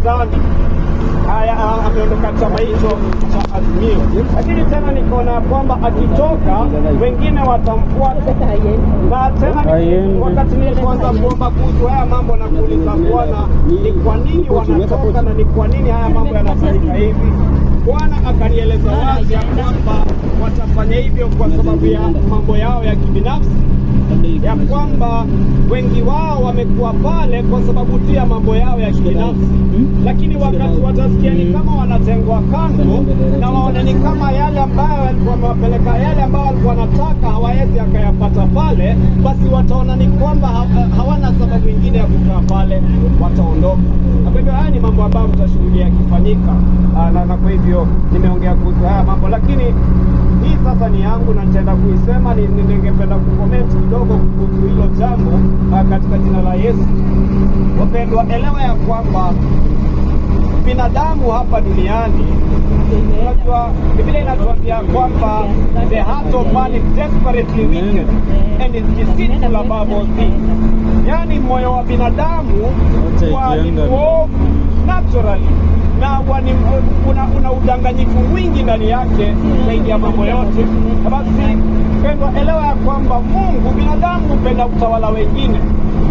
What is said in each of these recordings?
upinzani. Haya, ameondoka chama hicho cha Azimio, lakini tena nikaona kwamba akitoka wengine watamfuata. Na tena wakati nilipoanza kuomba kuhusu haya mambo na kuuliza Bwana ni kwa nini wanatoka na ni kwa nini haya mambo yanafanyika hivi, Bwana akanieleza wazi ya kwamba watafanya hivyo kwa sababu ya mambo yao ya kibinafsi, ya kwamba wengi wao wamekuwa pale kwa sababu tu ya mambo yao ya kibinafsi, lakini wakati watasikia ni kama wanatengwa kando na waone ni kama yale ambayo walikuwa wamewapeleka, yale ambayo walikuwa wanataka hawawezi akayapata pale, basi wataona ni kwamba hawana sababu nyingine ya kukaa pale, wataondoka. Na kwa hivyo haya ni mambo ambayo mtashuhudia yakifanyika, na kwa hivyo nimeongea kuhusu haya mambo, lakini hii sasa ni yangu na nitaenda kuisema. Ningependa kukomenti kidogo kuhusu hilo jambo katika jina la Yesu. Wapendwa, elewa ya kwamba binadamu hapa duniani, unajua Biblia inatuambia kwamba the heart of man is desperately wicked and is deceitful above all things. Yani moyo wa binadamu ni mwovu naturally, na una udanganyifu mwingi ndani yake zaidi ya mambo yote. Basi pendwa, elewa ya kwamba Mungu, binadamu hupenda utawala wengine.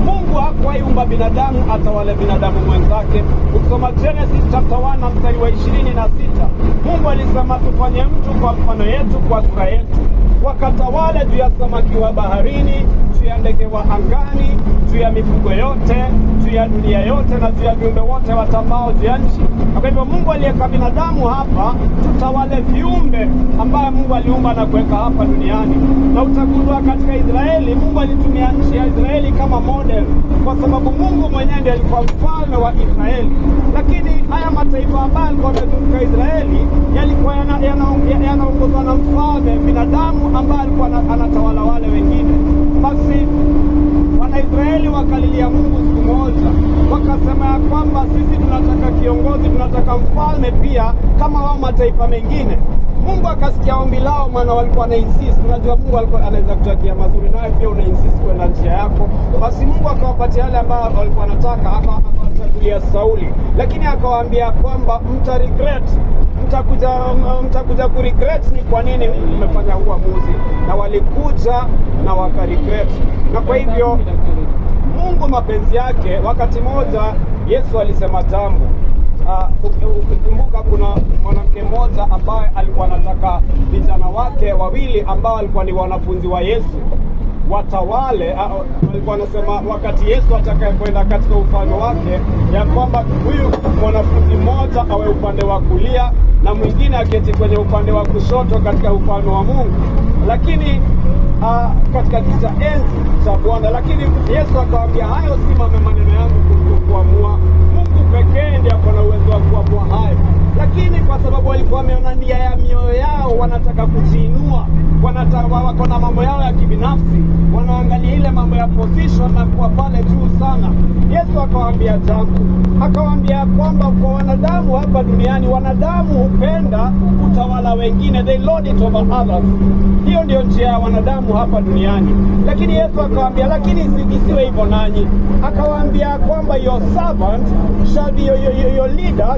Mungu hakuwaumba binadamu atawale binadamu mwenzake. Ukisoma Genesis chapter 1 mstari wa 26, Mungu alisema tufanye mtu kwa mfano yetu, kwa sura yetu, wakatawale juu ya samaki wa baharini, juu ya ndege wa angani, juu ya mifugo yote, juu ya dunia yote, na juu ya viumbe wote watambao juu ya nchi. Kwa hivyo Mungu aliyeka binadamu hapa tutawale viumbe ambaye Mungu aliumba na kuweka hapa duniani. Na utagundua katika Israeli, Mungu alitumia nchi ya Israeli kama model, kwa sababu Mungu mwenyewe ndiye alikuwa mfalme wa Israeli. Lakini haya mataifa ambayo yalikuwa yamezunguka Israeli yalikuwa yanaongozwa na mfalme binadamu ambaye alikuwa anatawala wale wengine. Basi Wanaisraeli wakalilia Mungu siku moja, wakasema ya kwamba sisi tunataka kiongozi, tunataka mfalme pia kama wao mataifa mengine. Mungu akasikia ombi lao, maana walikuwa na insist. Unajua Mungu alikuwa anaweza kutakia mazuri, nawe pia una insist kwenda njia yako. Basi Mungu akawapatia yale ambayo walikuwa wanataka, akawachagulia Sauli, lakini akawaambia kwamba mtakuja kuregret ni kwa nini mmefanya huo uamuzi. Na walikuja na wakaregret. Na kwa hivyo Mungu mapenzi yake, wakati moja Yesu alisema jambo. Ukikumbuka kuna mwanamke mmoja ambaye alikuwa anataka vijana wake wawili ambao walikuwa ni wanafunzi wa Yesu watawale. Alikuwa anasema wakati Yesu atakayekwenda katika ufalme wake, ya kwamba huyu mwanafunzi mmoja awe upande wa kulia na mwingine aketi kwenye upande wa kushoto katika ufalme wa Mungu, lakini katika kiti cha enzi cha Bwana. Lakini Yesu akawaambia, hayo si maneno yangu kuamua, Mungu pekee ndiye ako na uwezo wa kuamua hayo. Lakini kwa sababu walikuwa wameona nia ya mioyo yao, wanataka kujiinua, wako na mambo yao ya kibinafsi, wanaangalia ile mambo ya position na kuwa pale juu sana, Yesu akawaambia jambo. Akawaambia kwamba kwa wanadamu hapa duniani, wanadamu hupenda utawala wengine, they lord it over others. Hiyo ndio njia ya wanadamu hapa duniani. Lakini Yesu akawaambia, lakini isiwe hivyo nanyi. Akawaambia kwamba your servant shall be your leader,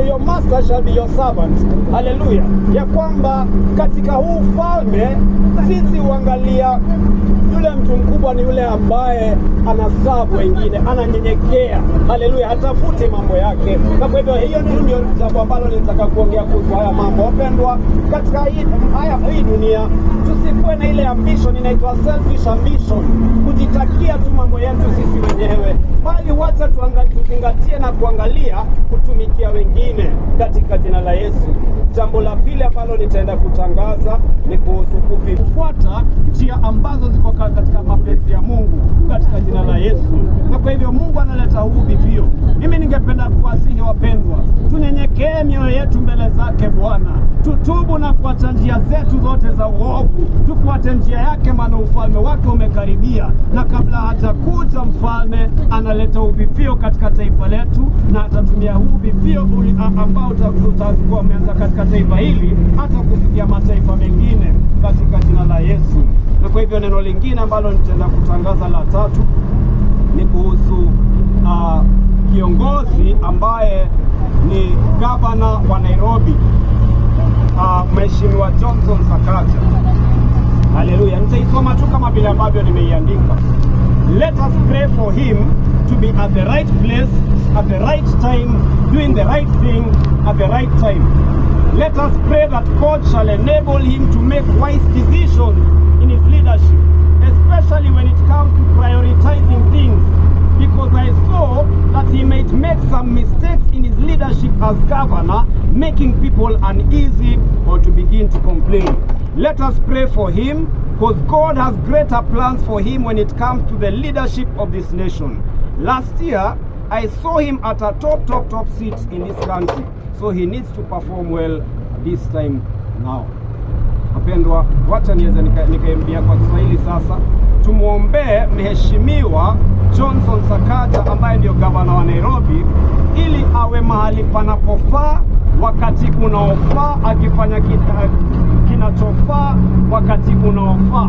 your master shall be your servant. Haleluya. Ya kwamba katika huu ufalme sisi huangalia yule mtu mkubwa ni yule ambaye anasabu wengine, ananyenyekea. Haleluya, hatafuti mambo yake. Na kwa hivyo hiyo ndio jambo ambalo nilitaka kuongea kuhusu haya mambo. Wapendwa, katika hii dunia tusikuwe na ile ambition inaitwa selfish ambition, kujitakia tu mambo yetu sisi wenyewe, bali wacha tuzingatie na kuangalia kutumikia wengine katika jina la Yesu. Jambo la pili ambalo nitaenda kutangaza ni kuhusu kufuata njia ambazo ziko katika mapenzi ya Mungu katika jina la Yesu. Na kwa hivyo Mungu analeta huu vivyo. Mimi ningependa kuwasihi wapendwa, tunyenyekee mioyo yetu mbele zake Bwana, tutubu na kuacha njia zetu zote za uovu, tufuate njia yake, maana ufalme wake umekaribia. Na kabla hajakuja mfalme, analeta uvivio katika taifa letu, na atatumia huu vivio ambao utakuwa umeanza katika taifa hili hata kufikia mataifa mengine katika jina la Yesu. Na kwa hivyo neno lingine ambalo nitaenda kutangaza la tatu ni kuhusu kiongozi ambaye ni gavana wa Nairobi, Mheshimiwa Johnson Sakaja. Haleluya. Nitaisoma tu kama vile ambavyo nimeiandika. Let us pray for him to be at the right place at the right time, doing the right thing at the right time. Let us pray that God shall enable him to make wise decisions in his leadership, especially when it comes to prioritizing things, because I saw that he might make some mistakes in his leadership as governor, making people uneasy or to begin to complain. Let us pray for him, because God has greater plans for him when it comes to the leadership of this nation. Last year, I saw him at a top seat in this country, so he needs to perform well this time now. Wapendwa, wacha niweze nikaimbia kwa Kiswahili sasa. Tumuombee Mheshimiwa Johnson Sakaja ambaye ndio gavana wa Nairobi, ili awe mahali panapofaa wakati unaofaa, akifanya kinachofaa wakati unaofaa.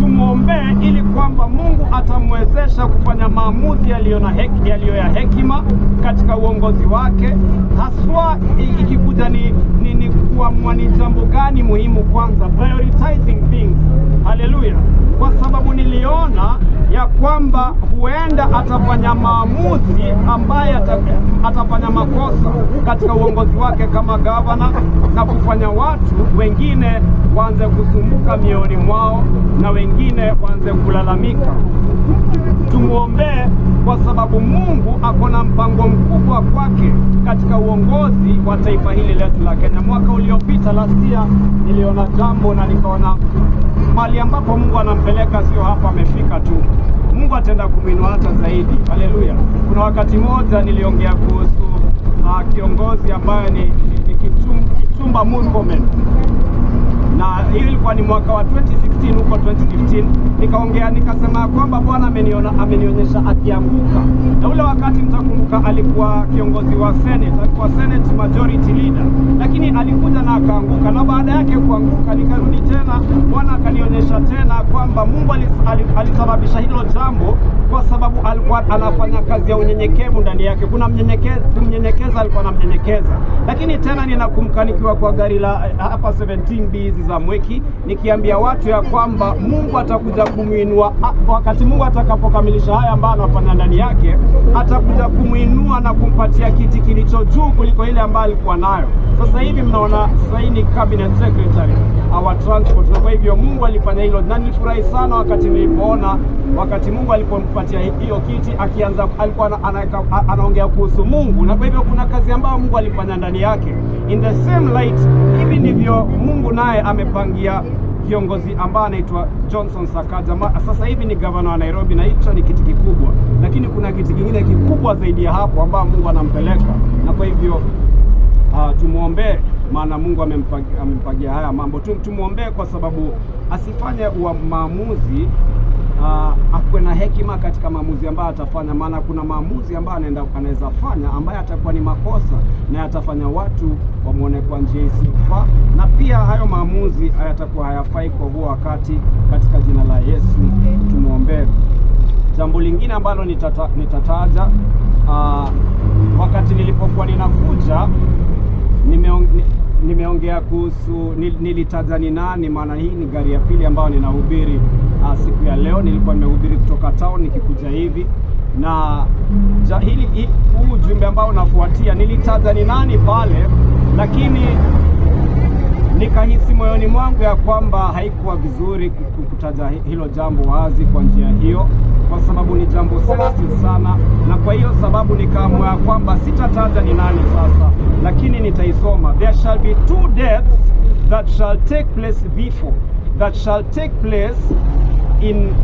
Tumuombee ili kwamba Mungu atamwezesha kufanya maamuzi yaliyo ya hekima katika uongozi wake, haswa ikikuja ni kuamua ni jambo gani muhimu kwanza, prioritizing things. Haleluya. Kwa sababu niliona ya kwamba huenda atafanya maamuzi ambaye atafanya makosa katika uongozi wake kama gavana, na kufanya watu wengine waanze kusumbuka mioni mwao na wengine waanze kulalamika. Tumuombee kwa sababu Mungu akona mpango mkubwa kwake katika uongozi wa taifa hili letu la Kenya. Mwaka uliopita, last year, niliona jambo na nikaona mali ambapo Mungu anampeleka sio hapa amefika tu. Mungu atenda kumuinua hata zaidi. Haleluya. Kuna wakati moja niliongea kuhusu kiongozi ambaye ni Kipchumba Murkomen, na hii ilikuwa ni mwaka wa 2016 huko 2015. Nikaongea nikasema kwamba Bwana amenionyesha akianguka, na ule wakati mtakumbuka alikuwa kiongozi wa Senate, alikuwa Senate majority leader, lakini alikuja na akaanguka, na baada yake kuanguka nikarudi tena, Bwana akanionyesha tena kwamba Mungu alisababisha hilo jambo kwa sababu alikuwa anafanya kazi ya unyenyekevu ndani yake. Kuna kumnyenyekeza, alikuwa anamnyenyekeza. Lakini tena ninakumbuka nikiwa kwa gari la hapa 17B za Mweki, nikiambia watu ya kwamba Mungu atakuja kumuinua wakati Mungu atakapokamilisha haya ambayo anafanya ndani yake, atakuja kumuinua na kumpatia kiti kilicho juu kuliko ile ambayo alikuwa nayo. Sasa hivi mnaona sasa ni cabinet secretary our transport, na kwa hivyo Mungu alifanya hilo, na nilifurahi sana wakati nilipoona wakati Mungu alipompatia hiyo kiti, akianza alikuwa anaongea kuhusu Mungu, na kwa hivyo kuna kazi ambayo Mungu alifanya ndani yake. In the same light, hivi ndivyo Mungu naye amepangia kiongozi ambaye anaitwa Johnson Sakaja. Sasa hivi ni gavana wa Nairobi, na hicho ni kiti kikubwa, lakini kuna kiti kingine kikubwa zaidi ya hapo ambao Mungu anampeleka, na kwa hivyo tumuombee, maana Mungu amempagia haya mambo. Tumuombee kwa sababu asifanye maamuzi, akuwe na hekima katika maamuzi ambayo atafanya, maana kuna maamuzi ambayo anaweza fanya ambayo atakuwa ni makosa na atafanya watu wamuone kwa njia isiyofaa, na pia hayo maamuzi hayatakuwa hayafai kwa huo wakati, katika jina la Yesu tumuombee. Jambo lingine ambalo nitataja, wakati nilipokuwa ninakuja nimeongea kuhusu, nilitaja ni nani, maana hii ni gari ya pili ambayo ninahubiri siku ya leo. Nilikuwa nimehubiri kutoka town nikikuja hivi, na huu ujumbe ambao unafuatia nilitaja ni nani pale, lakini nikahisi moyoni mwangu ya kwamba haikuwa vizuri kutaja hilo jambo wazi kwa njia hiyo, kwa sababu ni jambo sensitive sana, na kwa hiyo sababu nikaamua ya kwamba sitataja ni nani sasa, lakini nitaisoma. There shall be 2 deaths that shall take place before, that shall take place in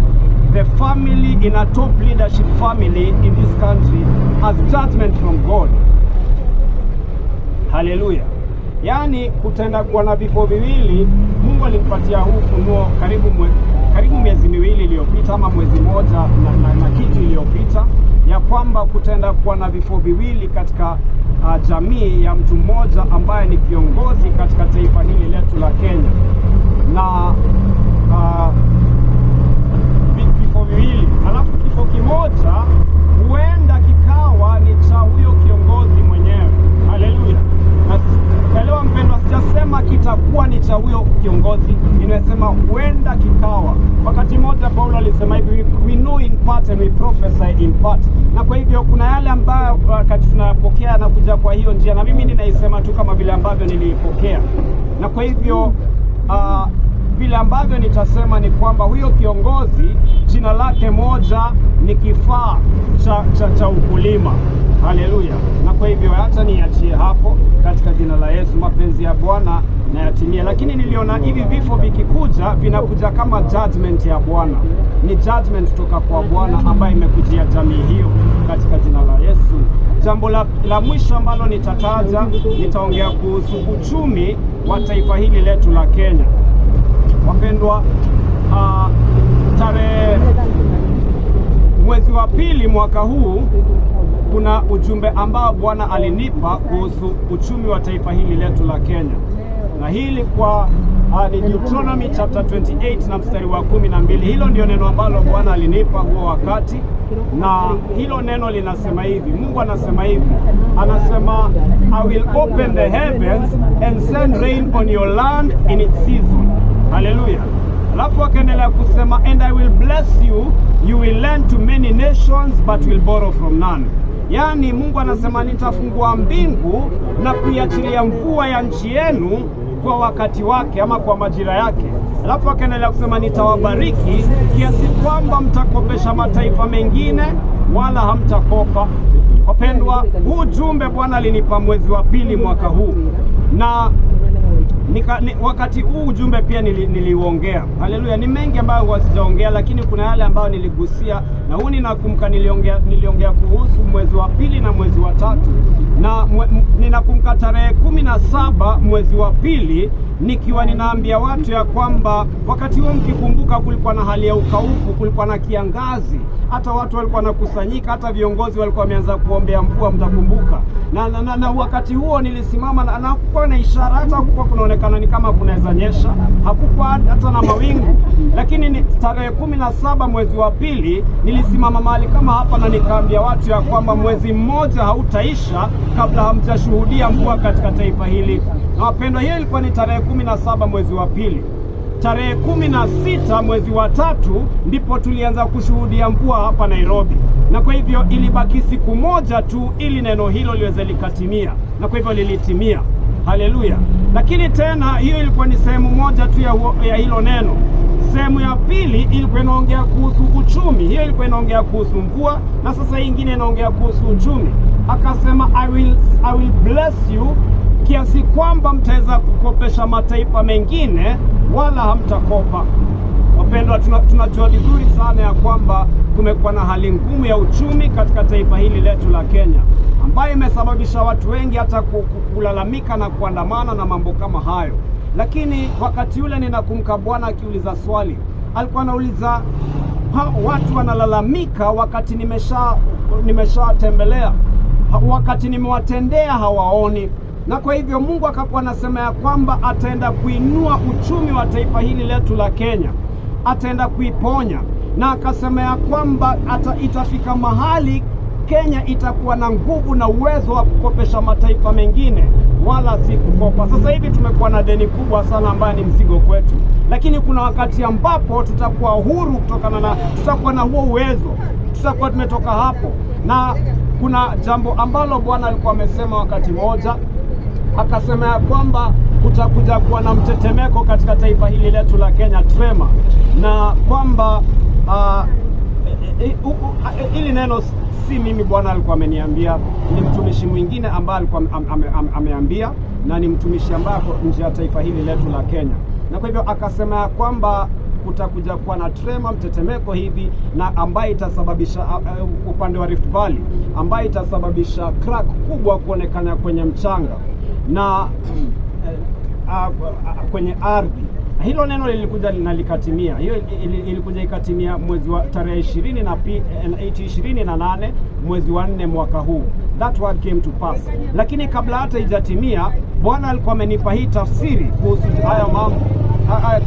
the family, in a top leadership family in this country, as judgment from God. Hallelujah. Yani kutenda kuwa na vifo viwili. Mungu alimpatia huu ufunuo karibu miezi miwili iliyopita, ama mwezi moja na kitu iliyopita, ya kwamba kutenda kuwa na vifo viwili katika jamii ya mtu mmoja ambaye ni kiongozi katika taifa hili letu la Kenya. Na vifo viwili, alafu kifo kimoja huenda kikawa ni cha huenda kikawa. Wakati mmoja Paulo alisema hivi, we know in part and we prophesy in part. Na kwa hivyo kuna yale ambayo wakati tunayapokea na kuja kwa hiyo njia, na mimi ninaisema tu kama vile ambavyo niliipokea. Na kwa hivyo vile ambavyo nitasema ni kwamba huyo kiongozi jina lake moja ni kifaa cha ukulima. Haleluya. Na kwa hivyo hata niachie hapo katika jina la Yesu. Mapenzi ya Bwana na yatimie. Lakini niliona hivi vifo vikikuja vinakuja kama judgment ya Bwana. Ni judgment kutoka kwa Bwana ambayo imekujia jamii hiyo katika jina la Yesu. Jambo la mwisho ambalo nitataja, nitaongea kuhusu uchumi wa taifa hili letu la Kenya. Wapendwa, tarehe mwezi wa pili mwaka huu kuna ujumbe ambao Bwana alinipa kuhusu uchumi wa taifa hili letu la Kenya. Na hili kwa ni Deuteronomy chapter 28 na mstari wa 12. Hilo ndio neno ambalo Bwana alinipa huo wakati, na hilo neno linasema hivi. Mungu anasema hivi, anasema I will open the heavens and send rain on your land in its season. Hallelujah. Alafu akaendelea kusema and I will bless you, you will lend to many nations but will borrow from none. Yaani Mungu anasema nitafungua mbingu na kuiachilia mvua ya nchi yenu kwa wakati wake ama kwa majira yake. Alafu akaendelea kusema nitawabariki kiasi kwamba mtakopesha mataifa mengine wala hamtakopa. Wapendwa, huu jumbe Bwana alinipa mwezi wa pili mwaka huu, na wakati huu ujumbe pia niliuongea. Haleluya. Ni mengi ambayo wasijaongea, lakini kuna yale ambayo niligusia, na huu ninakumbuka niliongea kuhusu mwezi wa pili na mwezi wa tatu. Na ninakumbuka tarehe 17 mwezi wa pili nikiwa ninaambia watu ya kwamba wakati huo, mkikumbuka, kulikuwa na hali ya ukaufu, kulikuwa na kiangazi, hata watu walikuwa nakusanyika, hata viongozi walikuwa wameanza kuombea mvua, mtakumbuka. Na wakati huo nilisimama na hakukuwa na ishara, hata hakukuwa kunaonekana ni kama kunaweza nyesha, hakukuwa hata na mawingu. Lakini ni tarehe 17 mwezi wa pili nilisimama mahali kama hapa na nikaambia watu ya kwamba mwezi mmoja hautaisha kabla hamjashuhudia mvua katika taifa hili. Na wapendwa, hiyo ilikuwa ni tarehe 17 mwezi wa pili. Tarehe 16 mwezi wa tatu ndipo tulianza kushuhudia mvua hapa Nairobi. Na kwa hivyo ilibaki siku moja tu ili neno hilo liweze likatimia, na kwa hivyo lilitimia. Haleluya. Lakini tena hiyo ilikuwa ni sehemu moja tu ya hilo neno. Sehemu ya pili ilikuwa inaongea kuhusu uchumi. Hiyo ilikuwa inaongea kuhusu mvua, na sasa hii nyingine inaongea kuhusu uchumi. Akasema I will bless you kiasi kwamba mtaweza kukopesha mataifa mengine wala hamtakopa. Wapendwa, tunajua vizuri sana ya kwamba kumekuwa na hali ngumu ya uchumi katika taifa hili letu la Kenya, ambayo imesababisha watu wengi hata kulalamika na kuandamana na mambo kama hayo. Lakini wakati ule ninakumbuka Bwana akiuliza swali. Alikuwa anauliza watu wanalalamika wakati nimeshatembelea, wakati nimewatendea hawaoni. Na kwa hivyo Mungu akakuwa anasema ya kwamba ataenda kuinua uchumi wa taifa hili letu la Kenya, ataenda kuiponya. Na akasema ya kwamba itafika mahali Kenya itakuwa na nguvu na uwezo wa kukopesha mataifa mengine wala si kukopa. Sasa hivi tumekuwa na deni kubwa sana ambayo ni mzigo kwetu, lakini kuna wakati ambapo tutakuwa huru tutakuwa na huo uwezo, tutakuwa tumetoka hapo. Na kuna jambo ambalo Bwana alikuwa amesema wakati mmoja, akasema ya kwamba kutakuja kuwa na mtetemeko katika taifa hili letu la Kenya, trema, na kwamba ili neno si mimi Bwana alikuwa ameniambia, ni mtumishi mwingine ambaye alikuwa ameambia, na ni mtumishi ambaye nje ya taifa hili letu la Kenya. Na kwa hivyo akasema ya kwamba kutakuja kuwa na trema, mtetemeko hivi, na ambaye itasababisha upande wa Rift Valley, ambaye itasababisha crack kubwa kuonekana kwenye mchanga na kwenye ardhi. Hilo neno lilikuja na likatimia. Hiyo ilikuja ikatimia mwezi wa tarehe 28 mwezi wa 4 mwaka huu. That word came to pass. Lakini kabla hata ijatimia, Bwana alikuwa amenipa hii tafsiri kuhusu haya mambo,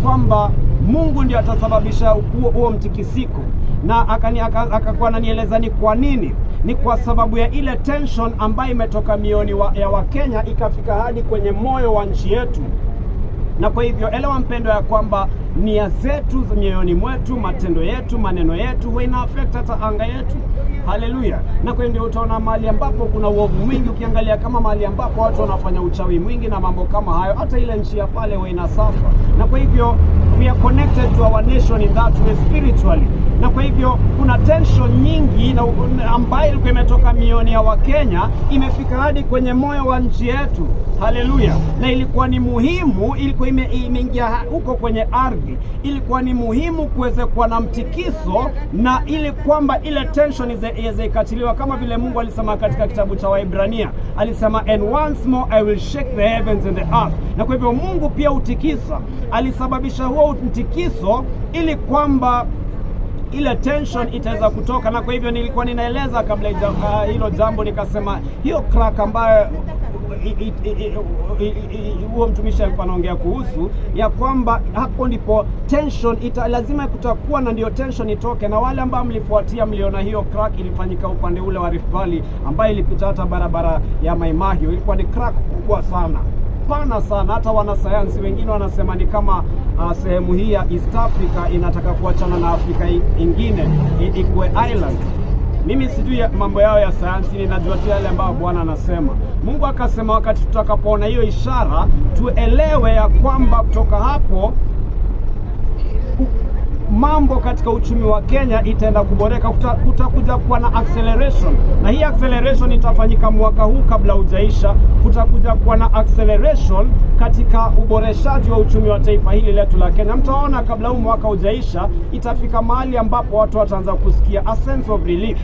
kwamba Mungu ndiye atasababisha huo mtikisiko. Na akakuwa ananieleza ni kwa nini. Ni kwa sababu ya ile tension ambayo imetoka mioni ya Wakenya ikafika hadi kwenye moyo wa nchi yetu. Na kwa hivyo elewa mpendo ya kwamba nia zetu mioyoni mwetu, matendo yetu, maneno yetu, huwa ina affect hata anga yetu. Haleluya. Na kwa ndio utaona mahali ambapo kuna uovu mwingi, ukiangalia kama mahali ambapo watu wanafanya uchawi mwingi na mambo kama hayo, hata ile nchi ya pale huwa inasafa. Na kwa hivyo we are connected to our nation in that way spiritually. Na kwa hivyo kuna tension nyingi na ambayo ilikuwa imetoka mioyoni ya Wakenya imefika hadi kwenye moyo wa nchi yetu. Haleluya. Na ilikuwa ni muhimu, ilikuwa imeingia huko kwenye ardhi, ilikuwa ni muhimu kuweze kuwa na mtikiso, na ili kwamba ile tension iweze ikatiliwa, kama vile Mungu alisema katika kitabu cha Waebrania, alisema and once more I will shake the heavens and the earth. Na kwa hivyo Mungu pia utikisa, alisababisha huo mtikiso ili kwamba ile tension itaweza kutoka. Na kwa hivyo nilikuwa ninaeleza kabla hilo jambo, nikasema hiyo crack ambayo huo mtumishi alikuwa anaongea kuhusu, ya kwamba hapo ndipo tension lazima kutakuwa, na ndio tension itoke. Na wale ambao mlifuatia mliona hiyo crack ilifanyika upande ule wa Rift Valley, ambayo ilipita hata barabara ya Mai Mahiu. Ilikuwa ni crack kubwa sana, pana sana. Hata wanasayansi wengine wanasema ni kama sehemu hii ya East Africa inataka kuachana na Afrika ingine ikuwe island. Mimi sijui mambo yao ya sayansi, ninajua tu yale ambayo Bwana anasema. Mungu akasema wakati tutakapoona hiyo ishara, tuelewe ya kwamba kutoka hapo mambo katika uchumi wa Kenya itaenda kuboreka. Kutakuja kuwa na acceleration, na hii acceleration itafanyika mwaka huu kabla hujaisha. Kutakuja kuwa na acceleration katika uboreshaji wa uchumi wa taifa hili letu la Kenya. Mtaona kabla huu mwaka hujaisha, itafika mahali ambapo watu wataanza kusikia a sense of relief.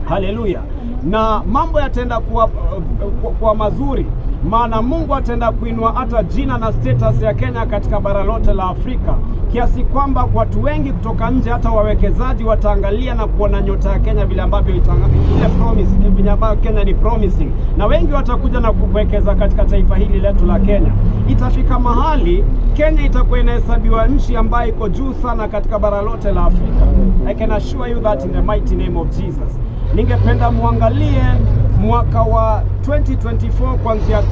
Haleluya. Na mambo yataenda kuwa mazuri, maana Mungu ataenda kuinua hata jina na status ya Kenya katika bara lote la Afrika, kiasi kwamba watu wengi kutoka nje, hata wawekezaji, wataangalia na kuona nyota ya Kenya vile ambavyo ile promise vile ambavyo Kenya ni promising, na wengi watakuja na kuwekeza katika taifa hili letu la Kenya. Itafika mahali Kenya itakuwa inahesabiwa nchi ambayo iko juu sana katika bara lote la Afrika. I can assure you that in the mighty name of Jesus. Ningependa muangalie mwaka wa 2024 kuanzia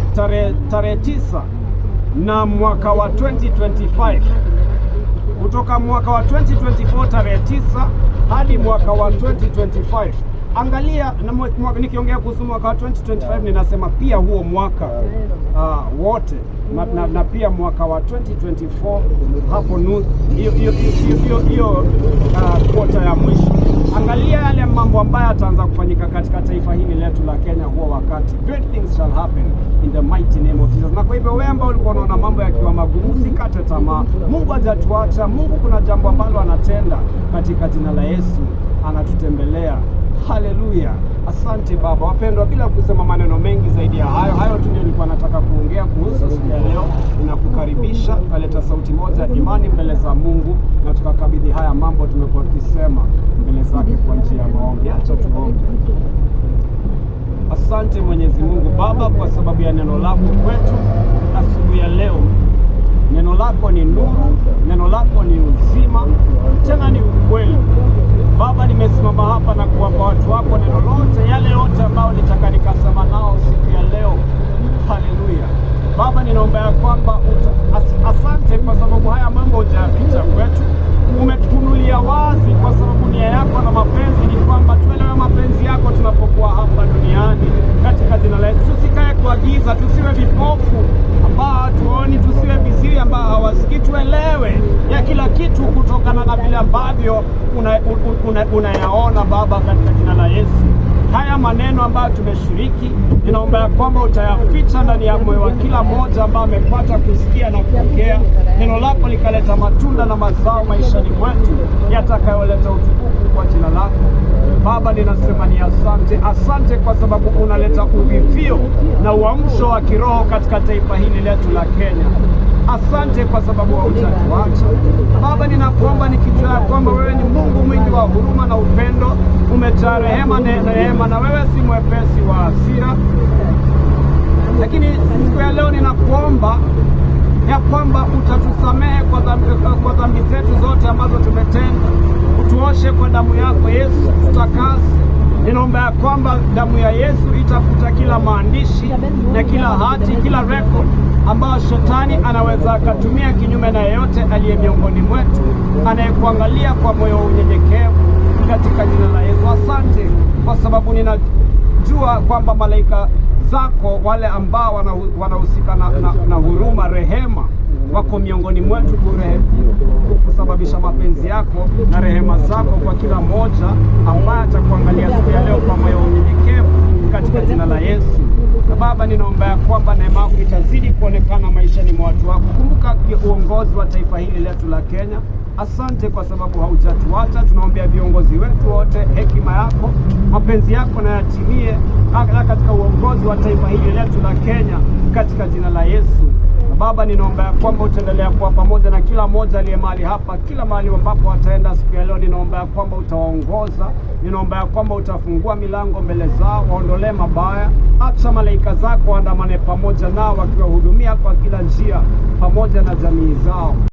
tarehe 9 na mwaka wa 2025. Kutoka mwaka wa 2024 tarehe 9 hadi mwaka wa 2025. Angalia, nikiongea kuhusu mwaka wa 2025 ninasema pia huo mwaka wote na pia mwaka wa 2024 hapo hiyo quarter ya mwisho. Angalia yale mambo ambayo yataanza kufanyika katika taifa hili letu la Kenya huo wakati. Great things shall happen in the mighty name of Jesus. Na kwa hivyo wewe ambao ulikuwa unaona mambo yakiwa magumu, usikate tamaa. Mungu hajatuacha. Mungu kuna jambo ambalo anatenda katika jina la Yesu, anatutembelea. Haleluya. Asante Baba. Wapendwa, bila kusema maneno mengi zaidi ya hayo tu ndio nilikuwa nataka kuongea kuhusu siku ya leo. Ninakukaribisha kaleta sauti moja imani mbele za Mungu, na tukakabidhi haya mambo tumekuwa tukisema mbele zake kwa njia ya maombi. Acha tuombe. Asante Mwenyezi Mungu Baba kwa sababu ya neno lako kwetu asubuhi ya leo. Neno lako ni nuru, neno lako ni uzima, tena ni ukweli. Baba, nimesimama hapa na kuwapa watu wako neno lote, yale yote ambao nitaka nikasema nao siku ya leo. Haleluya. Baba, ninaomba ya kwamba asante kwa sababu haya mambo hujayaficha kwetu. Umetufunulia wazi kwa sababu nia yako na mapenzi ni kwamba tuelewe mapenzi yako tunapokuwa hapa duniani. Katika jina la Yesu, tusikae kwa giza, tusiwe vipofu ambao hatuoni, tusiwe viziwi ambao hawasikii. Tuelewe ya kila kitu kutokana na vile ambavyo unayaona Baba, katika jina la Yesu. Haya maneno ambayo tumeshiriki, ninaomba ya kwamba utayaficha ndani ya moyo wa kila mmoja ambaye amepata kusikia na kupokea neno lako, likaleta matunda na mazao maishani mwetu yatakayoleta utukufu kwa jina lako. Baba, ninasema ni asante. Asante kwa sababu unaleta uvivio na uamsho wa kiroho katika taifa hili letu la Kenya. Asante kwa sababu haujatuacha Baba. Ninakuomba nikijua kwamba wewe ni Mungu mwingi wa huruma na upendo, umejaa rehema na neema, na wewe si mwepesi wa hasira. Lakini siku ya leo ninakuomba ya kwamba utatusamehe kwa dhambi zetu zote ambazo tumetenda. Utuoshe kwa damu yako Yesu, tutakase Ninaomba ya kwamba damu ya Yesu itafuta kila maandishi na kila hati, kila record ambayo shetani anaweza akatumia kinyume na yeyote aliye miongoni mwetu, anayekuangalia kwa moyo unyenyekevu, katika jina la Yesu. Asante kwa sababu ninajua kwamba malaika zako wale ambao wanahusika na huruma, rehema, wako miongoni mwetu kusababisha mapenzi yako na rehema zako kwa kila mmoja ambaye atakuangalia siku ya leo kwa moyo unyenyekevu, katika jina la Yesu. Na Baba, ninaomba ya kwamba neema yako itazidi kuonekana maishani mwa watu wako. Kumbuka uongozi wa taifa hili letu la Kenya. Asante kwa sababu haujatuacha. Tunaombea viongozi wetu wote, hekima yako, mapenzi yako na yatimie katika uongozi wa taifa hili letu la Kenya, katika jina la Yesu. Na Baba, ninaomba ya kwamba utaendelea kuwa pamoja na kila mmoja aliye mahali hapa, kila mahali ambapo wataenda siku ya leo. Ninaomba ya kwamba utawaongoza, ninaomba ya kwamba utafungua milango mbele zao, waondolee mabaya. Acha malaika zako waandamane pamoja nao, wakiwahudumia kwa kila njia, pamoja na jamii zao.